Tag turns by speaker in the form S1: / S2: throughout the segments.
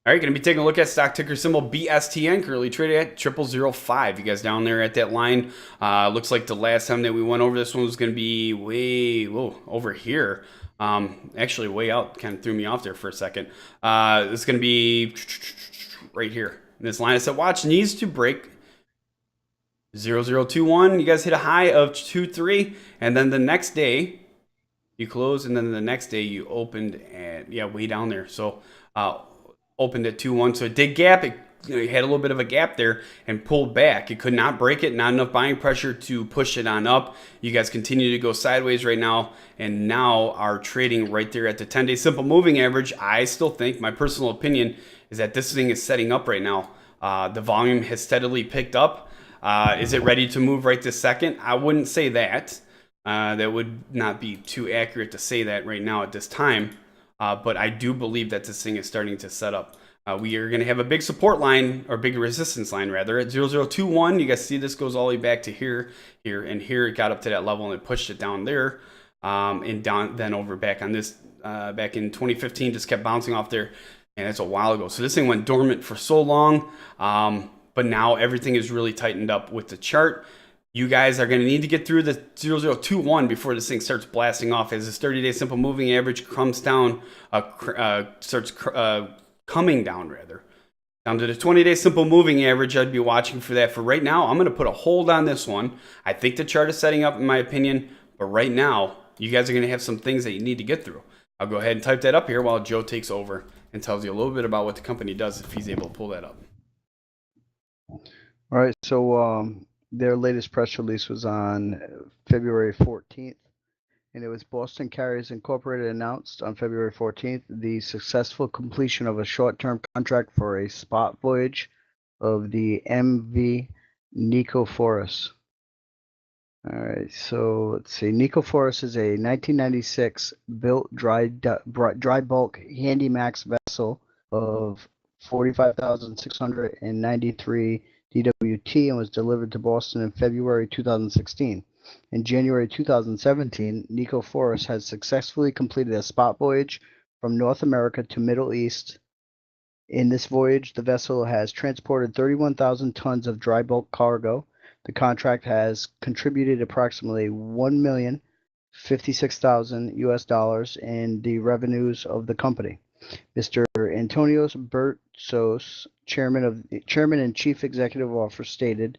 S1: All right, going to be taking a look at stock ticker symbol BSTN, currently traded at 0005. You guys down there at that line. Looks like the last time that we went over this one was going to be way over here. Actually, way out. Kind of threw me off there for a second. It's going to be right here. This line I said, watch, needs to break 0021. You guys hit a high of 23, and then the next day you closed, and then the next day you opened at way down there. So opened at 2-1, so it did gap. It had a little bit of a gap there and pulled back. It could not break it. Not enough buying pressure to push it on up. You guys continue to go sideways right now, and now are trading right there at the 10-day simple moving average. I still think, my personal opinion, is that this thing is setting up right now. The volume has steadily picked up. Is it ready to move right this second? I wouldn't say that. That would not be too accurate to say that right now at this time. But I do believe that this thing is starting to set up. We are going to have a big support line, or big resistance line rather, at 0021. You guys see this goes all the way back to here, and here. It got up to that level and it pushed it down there, and down then over back on this back in 2015. Just kept bouncing off there, and that's a while ago. So this thing went dormant for so long, but now everything is really tightened up with the chart. You guys are going to need to get through the 0021 before this thing starts blasting off. As this 30-day simple moving average comes down, starts coming down rather, down to the 20-day simple moving average. I'd be watching for that. For right now, I'm going to put a hold on this one. I think the chart is setting up, in my opinion, but right now, you guys are going to have some things that you need to get through. I'll go ahead and type that up here while Joe takes over and tells you a little bit about what the company does if he's able to pull that up.
S2: All right, so their latest press release was on February 14th, and it was Boston Carriers Incorporated announced on February 14th the successful completion of a short-term contract for a spot voyage of the MV Nicophorus. All right, so let's see. Nicophorus is a 1996 built dry bulk Handymax vessel of 45,693 DWT and was delivered to Boston in February 2016. In January 2017, Nicophorus has successfully completed a spot voyage from North America to Middle East. In this voyage, the vessel has transported 31,000 tons of dry bulk cargo. The contract has contributed approximately $1,056,000 US in the revenues of the company. Mr. Antonios Bertsos, Chairman and Chief Executive Officer, stated,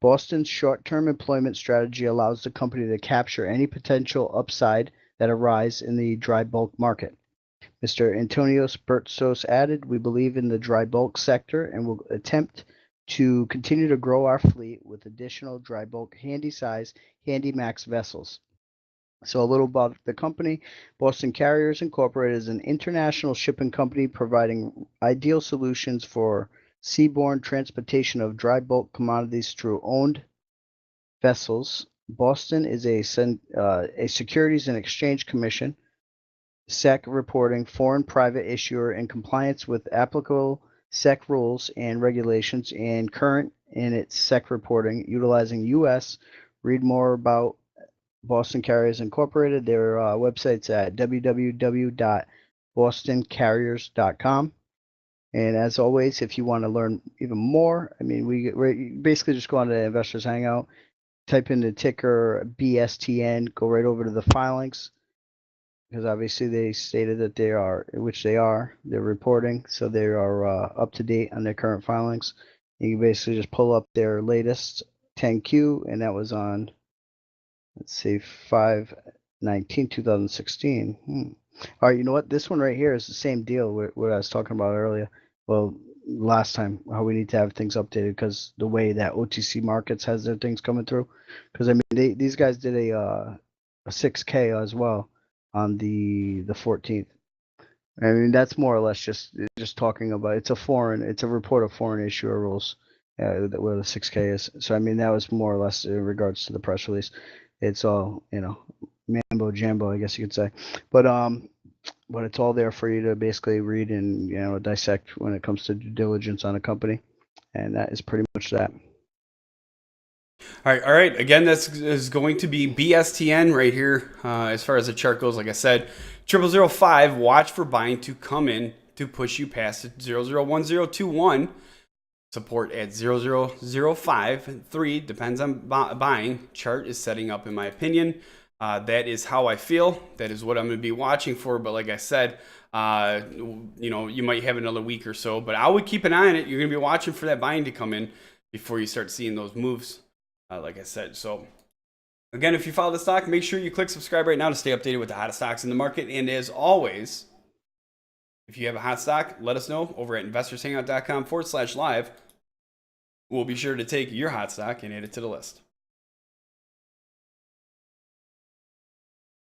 S2: Boston's short-term employment strategy allows the company to capture any potential upside that arise in the dry bulk market. Mr. Antonios Bertsos added, we believe in the dry bulk sector and will attempt to continue to grow our fleet with additional dry bulk handy-size Handymax vessels. So a little about the company. Boston Carriers Incorporated is an international shipping company providing ideal solutions for seaborne transportation of dry bulk commodities through owned vessels. Boston is a Securities and Exchange Commission, SEC reporting foreign private issuer in compliance with applicable SEC rules and regulations and current in its SEC reporting utilizing U.S. Read more about Boston Carriers Incorporated. Their website's at www.bostoncarriers.com. And as always, if you want to learn even more, I mean, we basically just go on to Investors Hangout, type in the ticker BSTN, go right over to the filings, because obviously they stated that they are, which they are, they're reporting, so they are up to date on their current filings. You can basically just pull up their latest 10Q, and that was on, let's see, 5/19/2016. All right, you know what? This one right here is the same deal with what I was talking about earlier. Well, last time, how we need to have things updated because the way that OTC Markets has their things coming through. Because I mean, these guys did a 6K as well on the 14th. I mean, that's more or less just talking about it's a report of foreign issuer rules. Where the 6K is. So I mean, that was more or less in regards to the press release. It's all, mambo jambo, I guess you could say, but it's all there for you to basically read and dissect when it comes to due diligence on a company, and that is pretty much that.
S1: All right. Again, this is going to be BSTN right here. As far as the chart goes, like I said, 0005. Watch for buying to come in to push you past 001021. Support at 0005. Depends on buying. Chart is setting up, in my opinion. That is how I feel. That is what I'm going to be watching for. But like I said, you might have another week or so, but I would keep an eye on it. You're going to be watching for that buying to come in before you start seeing those moves, like I said. So again, if you follow the stock, make sure you click subscribe right now to stay updated with the hottest stocks in the market. And as always, if you have a hot stock, let us know over at investorshangout.com/live. We'll be sure to take your hot stock and add it to the list.